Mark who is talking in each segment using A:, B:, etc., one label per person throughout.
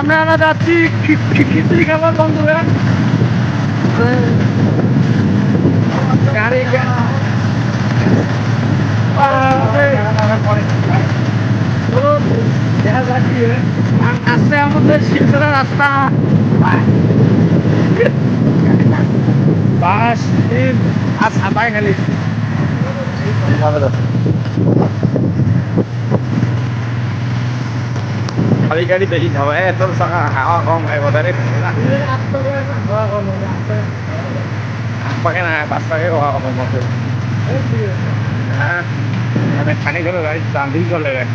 A: আমরা যাচ্ছি খিচুড়ি খাবার বন্ধুরা। গাড়ি আসতে আমাদের শিবচরা রাস্তা বাস আর সাবাই খালি
B: খালি গাড়ি বেশি খাওয়া তোর সাকা হাওয়া কম খাইব তারে পাকে না 5 টাকা হাওয়া কম আছে হ্যাঁ মানে পানি চলে যায় দান্দিল চলে যায়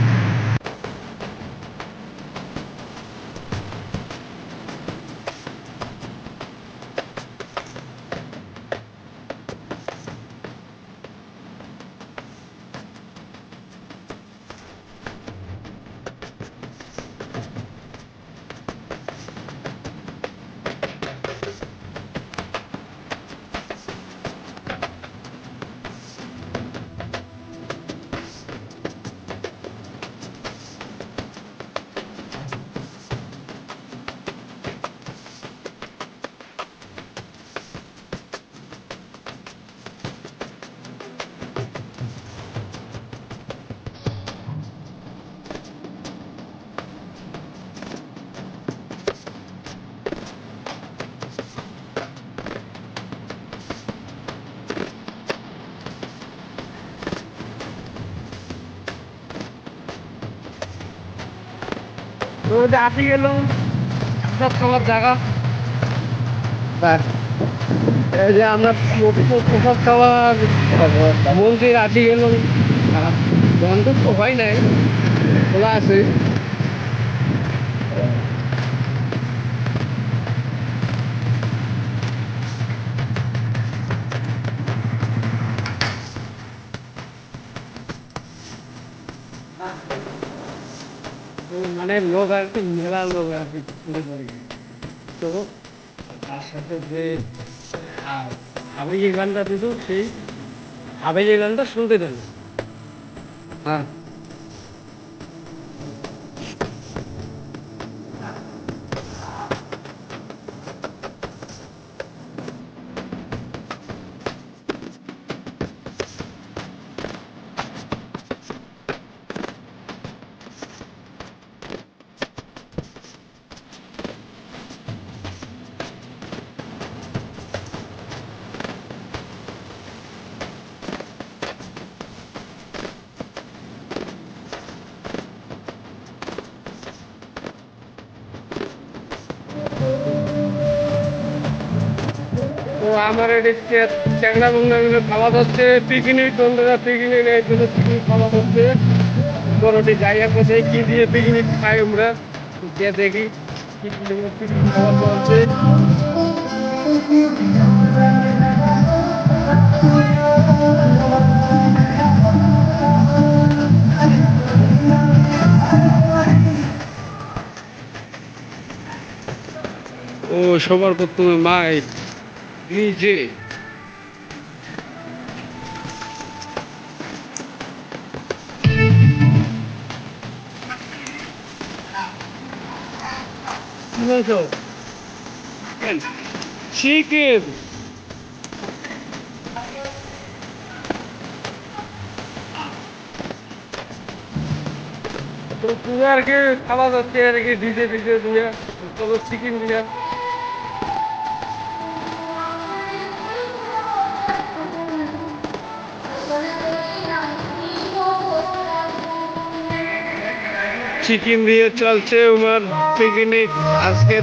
A: তো আসি গেল সব খাবার জায়গা এই যে আমরা প্রসাদ খাওয়ার মন্দির আসি গেল বন্ধ তো হয় নাই খোলা আছে মানে লোক আর কি মেলা লোক আর কি তো তার সাথে যে আমি যে গানটা দিত সেই আমি যে গানটা শুনতে দেন হ্যাঁ তো আমার এদিকে চ্যাংড়া বন্ধুগুলো খাওয়া হচ্ছে পিকনিক বন্ধুরা পিকনিক এই জন্য পিকনিক খাওয়া হচ্ছে বড়টি জায়গা কোথায় কি দিয়ে পিকনিক খাই আমরা গিয়ে দেখি কি পিকনিক খাওয়া চলছে ও সবার প্রথমে মাই নিজে চিকেন তো তুই আর কি খাওয়া যাচ্ছে আর কি ডিজে ডিজে দিয়ে তবে চিকেন দিয়ে চিকেন দিয়ে চলছে আমার পিকনিক আজকে